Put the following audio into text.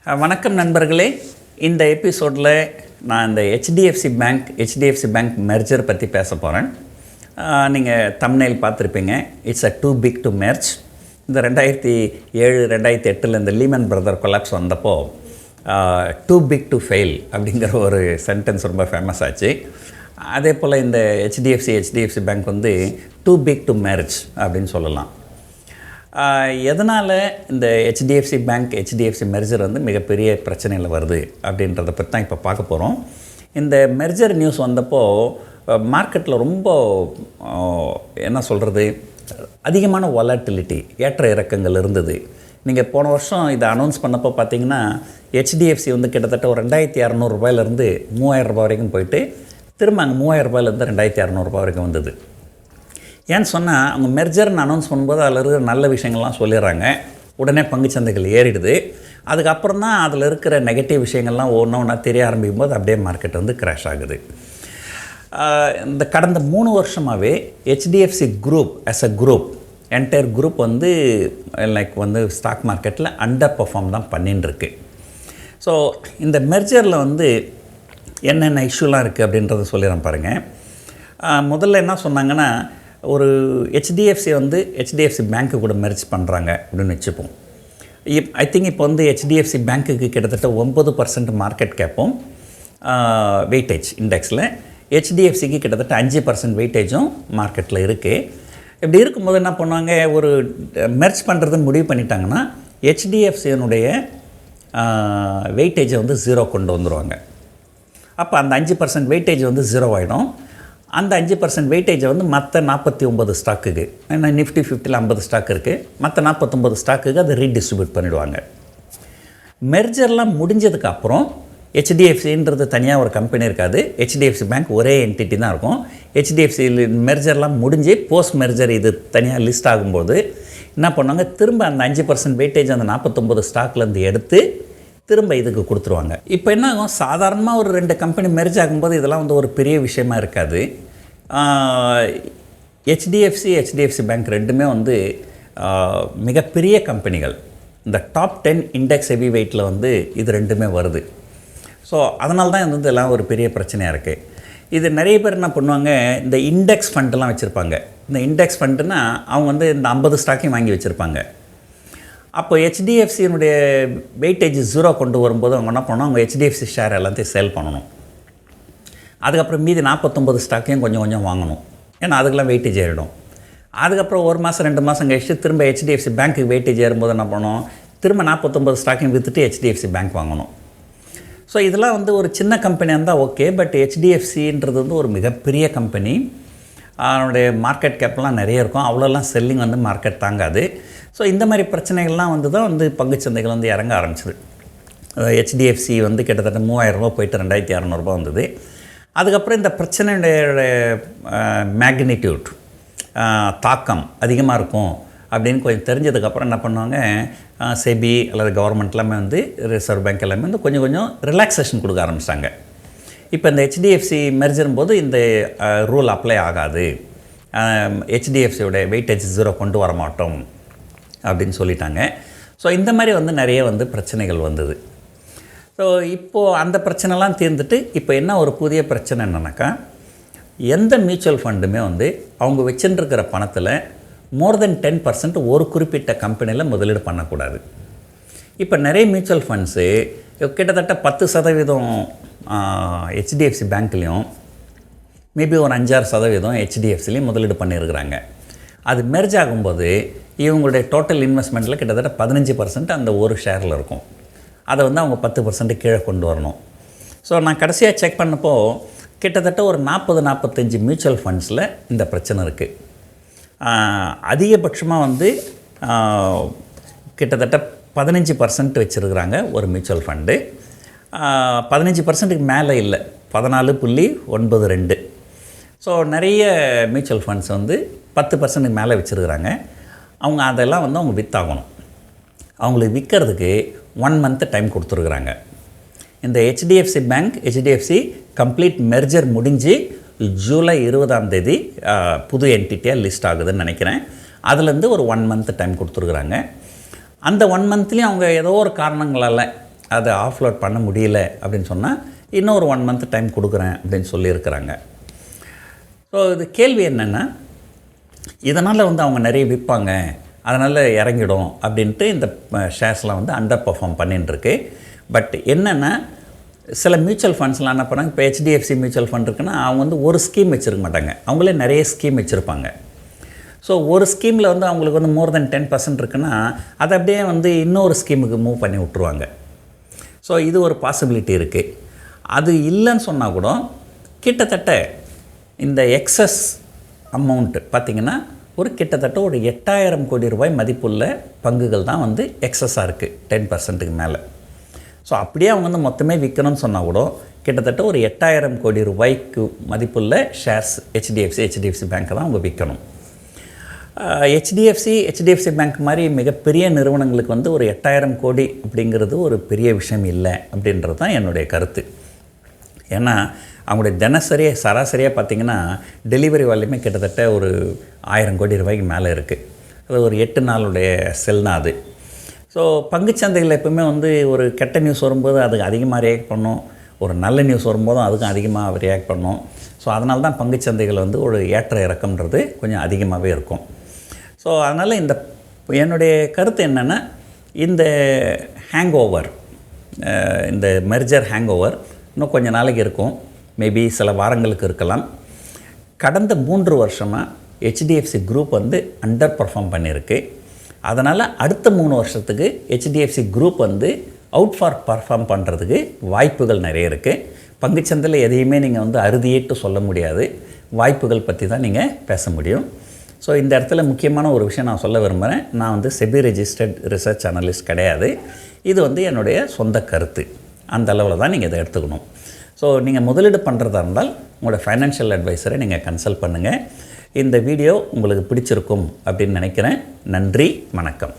வணக்கம் நண்பர்களே. இந்த எபிசோடில் நான் இந்த ஹெச்டிஎஃப்சி பேங்க் மெர்ஜர் பற்றி பேச போகிறேன். நீங்கள் தம்ப்நெயில் பார்த்துருப்பீங்க. It's too big to merge. இந்த 2007-2008 இந்த லீமன் பிரதர் கொலாப்ஸ் வந்தப்போ டூ பிக் டு ஃபெயில் அப்படிங்கிற ஒரு சென்டென்ஸ் ரொம்ப ஃபேமஸ் ஆச்சு. அதே போல் இந்த ஹெச்டிஎஃப்சி பேங்க் வந்து டூ பிக் டு மெர்ஜ் அப்படின்னு சொல்லலாம். எதனால் இந்த ஹெச்டிஎஃப்சி மெர்ஜர் வந்து மிகப்பெரிய பிரச்சனையில் வருது அப்படின்றத பற்றி தான் இப்போ பார்க்க போகிறோம். இந்த மெர்ஜர் நியூஸ் வந்தப்போ மார்க்கெட்டில் ரொம்ப என்ன சொல்கிறது, அதிகமான வாலட்டிலிட்டி, ஏற்ற இறக்கங்கள் இருந்தது. நீங்கள் போன வருஷம் இதை அனௌன்ஸ் பண்ணப்போ பார்த்தீங்கன்னா ஹெச்டிஎஃப்சி வந்து கிட்டத்தட்ட ஒரு 2600 ரூபாயிலேருந்து 3000 ரூபாய் வரைக்கும் போயிட்டு திரும்ப அங்கே 3000 ரூபாயிலேருந்து 2600 ரூபாய் வரைக்கும் வந்தது. ஏன்னு சொன்னால் அவங்க மெர்ஜர்னு அனௌன்ஸ் பண்ணும்போது அதில் இருக்கிற நல்ல விஷயங்கள்லாம் சொல்லிடுறாங்க. உடனே பங்குச்சந்தைகள் ஏறிடுது. அதுக்கப்புறம் தான் அதில் இருக்கிற நெகட்டிவ் விஷயங்கள்லாம் ஒன்றா தெரிய ஆரம்பிக்கும் போது அப்படியே மார்க்கெட் வந்து கிராஷ் ஆகுது. இந்த கடந்த 3 வருஷமாகவே HDFC group group entire group வந்து வந்து ஸ்டாக் மார்க்கெட்டில் அண்டர் பர்ஃபார்ம் தான் பண்ணின்னு. ஸோ இந்த மெர்ஜரில் வந்து என்னென்ன இஷ்யூலாம் இருக்குது அப்படின்றத சொல்லிடுறேன் பாருங்கள். முதல்ல என்ன சொன்னாங்கன்னா, ஒரு ஹெச்டிஎஃப்சி வந்து ஹெச்டிஎஃப்சி பேங்க்கு கூட மெர்ஜ் பண்ணுறாங்க அப்படின்னு வச்சுப்போம். ஐ திங்க் இப்போ வந்து ஹெச்டிஎஃப்சி பேங்க்குக்கு கிட்டத்தட்ட 9% மார்க்கெட் கேப்பும் வெயிட்டேஜ் இண்டெக்ஸில், ஹெச்டிஎஃப்சிக்கு கிட்டத்தட்ட 5% வெயிட்டேஜும் மார்க்கெட்டில் இருக்குது. இப்படி இருக்கும்போது என்ன பண்ணுவாங்க, ஒரு மெர்ஜ் பண்ணுறதுன்னு முடிவு பண்ணிட்டாங்கன்னா ஹெச்டிஎஃப்சியினுடைய வெயிட்டேஜை வந்து 0 கொண்டு வந்துடுவாங்க. அப்போ அந்த 5% வெயிட்டேஜ் வந்து 0 ஆகிடும். அந்த 5% வெயிட்டேஜை வந்து மற்ற 49 ஸ்டாக்குக்கு, ஏன்னா நிஃப்டி 50ல் 50 ஸ்டாக் இருக்குது, மற்ற 49 ஸ்டாக்குக்கு அதை ரீடிஸ்ட்ரிபியூட் பண்ணிவிடுவாங்க. மெர்ஜர்லாம் முடிஞ்சதுக்கப்புறம் ஹெச்டிஎஃப்சின்றது தனியாக ஒரு கம்பெனி இருக்காது. ஹெச்டிஎஃப்சி பேங்க் ஒரே என்டிட்டி தான் இருக்கும். ஹெச்டிஎஃப்சி மெர்ஜர்லாம் முடிஞ்சு போஸ்ட் மெர்ஜர் இது தனியாக லிஸ்ட் ஆகும்போது என்ன பண்ணுவாங்க, திரும்ப அந்த 5% வெயிட்டேஜ் அந்த 49 ஸ்டாக்லேருந்து எடுத்து திரும்ப இதுக்கு கொடுத்துருவாங்க. இப்போ என்ன ஆகும், சாதாரணமாக ஒரு 2 கம்பெனி மெர்ஜ் ஆகும்போது இதெல்லாம் வந்து ஒரு பெரிய விஷயமா இருக்காது. ஹெச்டிஎஃப்சி பேங்க் ரெண்டுமே வந்து மிகப்பெரிய கம்பெனிகள். இந்த டாப் 10 இண்டெக்ஸ் ஹெவி வெயிட்டில் வந்து இது ரெண்டுமே வருது. ஸோ அதனால தான் வந்து எல்லாம் ஒரு பெரிய பிரச்சனையாக இருக்குது. இது நிறைய பேர் என்ன பண்ணுவாங்க, இந்த இண்டெக்ஸ் ஃபண்டெலாம் வச்சுருப்பாங்க. இந்த இண்டெக்ஸ் ஃபண்டுனா அவங்க வந்து இந்த 50 ஸ்டாக்கையும் வாங்கி வச்சுருப்பாங்க. அப்போ ஹெச்டிஎஃப்சியினுடைய வெயிட்டேஜ் 0 கொண்டு வரும்போது அவங்க என்ன பண்ணணும், அவங்க ஹெச்டிஎஃப்சி ஷேர் எல்லாத்தையும் சேல் பண்ணணும். அதுக்கப்புறம் மீதி 49 ஸ்டாக்கையும் கொஞ்சம் கொஞ்சம் வாங்கணும். ஏன்னா அதுக்கெல்லாம் வெயிட்டேஜ் ஏறிடும். அதுக்கப்புறம் 1 மாதம் 2 மாதம் கழிச்சு திரும்ப ஹெச்டிஎஃப்சி பேங்க்குக்கு வெயிட்டேஜ் ஏறும்போது என்ன பண்ணணும், திரும்ப 49 ஸ்டாக்கையும் விற்றுட்டு ஹெச்டிஎஃப்சி பேங்க் வாங்கணும். ஸோ இதெல்லாம் வந்து ஒரு சின்ன கம்பெனியாக இருந்தால் ஓகே. பட் ஹெச்டிஎஃப்சின்றது வந்து ஒரு மிகப்பெரிய கம்பெனி. அதனுடைய மார்க்கெட் கேப்லாம் நிறைய இருக்கும். அவ்வளோலாம் செல்லிங் வந்து மார்க்கெட் தாங்காது. ஸோ இந்த மாதிரி பிரச்சனைகள்லாம் வந்து தான் வந்து பங்குச்சந்தைகள் வந்து இறங்க ஆரம்பிச்சிது. ஹெச்டிஎஃப்சி வந்து கிட்டத்தட்ட 3000 ரூபா போயிட்டு 2600 ரூபா வந்தது. அதுக்கப்புறம் இந்த பிரச்சனையுடைய மேக்னிடியூட் தாக்கம் அதிகமாக இருக்கும் அப்படின்னு கொஞ்சம் தெரிஞ்சதுக்கப்புறம் என்ன பண்ணுவாங்க, செபி அல்லது கவர்மெண்ட் எல்லாமே வந்து ரிசர்வ் பேங்க் எல்லாமே வந்து கொஞ்சம் கொஞ்சம் ரிலாக்ஸேஷன் கொடுக்க ஆரம்பிச்சிட்டாங்க. இப்போ இந்த ஹெச்டிஎஃப்சி மெர்ஜரும் போது இந்த ரூல் அப்ளை ஆகாது, ஹெச்டிஎஃப்சியோட வெயிட்டேஜ் 0 கொண்டு வர மாட்டோம் அப்படின்னு சொல்லிட்டாங்க. ஸோ இந்த மாதிரி வந்து நிறைய வந்து பிரச்சனைகள் வந்தது. ஸோ இப்போது அந்த பிரச்சனைலாம் தீர்ந்துட்டு இப்போ என்ன ஒரு புதிய பிரச்சனை என்னன்னாக்கா, எந்த மியூச்சுவல் ஃபண்டுமே வந்து அவங்க வச்சுருக்கிற பணத்தில் மோர் தென் 10% ஒரு குறிப்பிட்ட கம்பெனியில் முதலீடு பண்ணக்கூடாது. இப்போ நிறைய மியூச்சுவல் ஃபண்ட்ஸு கிட்டத்தட்ட 10% ஹெச்டிஎஃப்சி பேங்க்லேயும் மேபி ஒரு 5-6% ஹெச்டிஎஃப்சிலையும் முதலீடு பண்ணியிருக்கிறாங்க. அது மெர்ஜ் ஆகும்போது இவங்களுடைய டோட்டல் இன்வெஸ்ட்மெண்ட்டில் கிட்டத்தட்ட 15% அந்த ஒரு ஷேரில் இருக்கும். அதை வந்து அவங்க 10% கீழே கொண்டு வரணும். ஸோ நான் கடைசியாக செக் பண்ணப்போ கிட்டத்தட்ட ஒரு 40-45 மியூச்சுவல் ஃபண்ட்ஸில் இந்த பிரச்சனை இருக்குது. அதிகபட்சமாக வந்து கிட்டத்தட்ட 15% வச்சுருக்கிறாங்க ஒரு மியூச்சுவல் ஃபண்டு. 15%க்கு மேலே இல்லை, 14.92. ஸோ நிறைய மியூச்சுவல் ஃபண்ட்ஸ் வந்து 10%க்கு மேலே வச்சுருக்கிறாங்க. அவங்க அதெல்லாம் வந்து அவங்க விற்றாகணும். அவங்களுக்கு விற்கிறதுக்கு 1 மந்த் டைம் கொடுத்துருக்குறாங்க. இந்த ஹெச்டிஎஃப்சி கம்ப்ளீட் மெர்ஜர் முடிஞ்சு ஜூலை 20 புது என்டிட்டியாக லிஸ்ட் ஆகுதுன்னு நினைக்கிறேன். அதுலேருந்து ஒரு 1 மந்த் டைம் கொடுத்துருக்குறாங்க. அந்த 1 மந்த்லேயும் அவங்க ஏதோ ஒரு காரணங்களால் அதை ஆஃப்லோட் பண்ண முடியல அப்படின்னு சொன்னால் இன்னொரு 1 மந்த் டைம் கொடுக்குறேன் அப்படின்னு சொல்லியிருக்கிறாங்க. ஸோ இது கேள்வி என்னென்னா, இதனால் வந்து அவங்க நிறைய விற்பாங்க, அதனால் இறங்கிடும் அப்படின்ட்டு இந்த ஷேர்ஸ்லாம் வந்து அண்டர் பர்ஃபார்ம் பண்ணிட்டுருக்கு. பட் என்னென்னா, சில மியூச்சுவல் ஃபண்ட்ஸ்லாம் என்ன பண்ணாங்க, இப்போ ஹெச்டிஎஃப்சி மியூச்சுவல் ஃபண்ட் இருக்குன்னா அவங்க வந்து ஒரு ஸ்கீம் வச்சுருக்க மாட்டாங்க, அவங்களே நிறைய ஸ்கீம் வச்சுருப்பாங்க. ஸோ ஒரு ஸ்கீமில் வந்து அவங்களுக்கு வந்து மோர் தென் 10% இருக்குன்னா அதை அப்படியே வந்து இன்னொரு ஸ்கீமுக்கு மூவ் பண்ணி விட்ருவாங்க. ஸோ இது ஒரு பாசிபிலிட்டி இருக்குது. அது இல்லைன்னு சொன்னால் கூட கிட்டத்தட்ட இந்த எக்ஸஸ் அமௌண்ட்டு பார்த்திங்கன்னா கிட்டத்தட்ட ஒரு 8000 கோடி ரூபாய் மதிப்புள்ள பங்குகள் தான் வந்து எக்ஸஸாக இருக்குது 10%க்கு மேலே. ஸோ அப்படியே அவங்க வந்து மொத்தமே விற்கணும்னு சொன்னால் கூட கிட்டத்தட்ட ஒரு 8000 கோடி ரூபாய்க்கு மதிப்புள்ள ஷேர்ஸ் ஹெச்டிஎஃப்சி பேங்க்கை தான் அவங்க விற்கணும். ஹெச்டிஎஃப்சி பேங்க் மாதிரி மிகப்பெரிய நிறுவனங்களுக்கு வந்து ஒரு 8000 கோடி அப்படிங்கிறது ஒரு பெரிய விஷயம் இல்லை அப்படின்றது தான் என்னுடைய கருத்து. ஏன்னா அவங்களுடைய தினசரியாக சராசரியாக பார்த்திங்கன்னா டெலிவரி வால்யூமே கிட்டத்தட்ட ஒரு 1000 கோடி ரூபாய்க்கு மேலே இருக்குது. அது ஒரு 8 நாளுடைய செல் தான் அது. ஸோ பங்குச்சந்தைகள் எப்பவுமே வந்து ஒரு கெட்ட நியூஸ் வரும்போது அதுக்கு அதிகமாக ரியாக்ட் பண்ணும், ஒரு நல்ல நியூஸ் வரும்போதும் அதுக்கும் அதிகமாக ரியாக்ட் பண்ணும். ஸோ அதனால தான் பங்குச்சந்தைகள் வந்து ஒரு ஏற்ற இறக்கம்ன்றது கொஞ்சம் அதிகமாகவே இருக்கும். ஸோ அதனால் என்னுடைய கருத்து என்னென்னா, இந்த இந்த மெர்ஜர் ஹேங்கோவர் இன்னும் கொஞ்சம் நாளைக்கு இருக்கும், மேபி சில வாரங்களுக்கு இருக்கலாம். கடந்த 3 வருஷமாக ஹெச்டிஎஃப்சி குரூப் வந்து அண்டர் பர்ஃபார்ம் பண்ணியிருக்கு. அதனால் அடுத்த 3 வருஷத்துக்கு ஹெச்டிஎஃப்சி குரூப் வந்து அவுட் ஃபார் பர்ஃபார்ம் பண்ணுறதுக்கு வாய்ப்புகள் நிறைய இருக்குது. பங்குச்சந்தையில் எதையுமே நீங்கள் வந்து அறுதியிட்டு சொல்ல முடியாது, வாய்ப்புகள் பற்றி தான் நீங்கள் பேச முடியும். ஸோ இந்த இடத்துல முக்கியமான ஒரு விஷயம் நான் சொல்ல விரும்புகிறேன். நான் வந்து செபி ரெஜிஸ்டர்ட் ரிசர்ச் அனலிஸ்ட் கிடையாது. இது வந்து என்னுடைய சொந்த கருத்து. அந்த அளவில் தான் நீங்கள் இதை எடுத்துக்கணும். ஸோ நீங்கள் முதலீடு பண்ணுறதா இருந்தால் உங்களோட ஃபைனான்ஷியல் அட்வைசரை நீங்கள் கன்சல்ட் பண்ணுங்கள். இந்த வீடியோ உங்களுக்கு பிடிச்சிருக்கும் அப்படின்னு நினைக்கிறேன். நன்றி, வணக்கம்.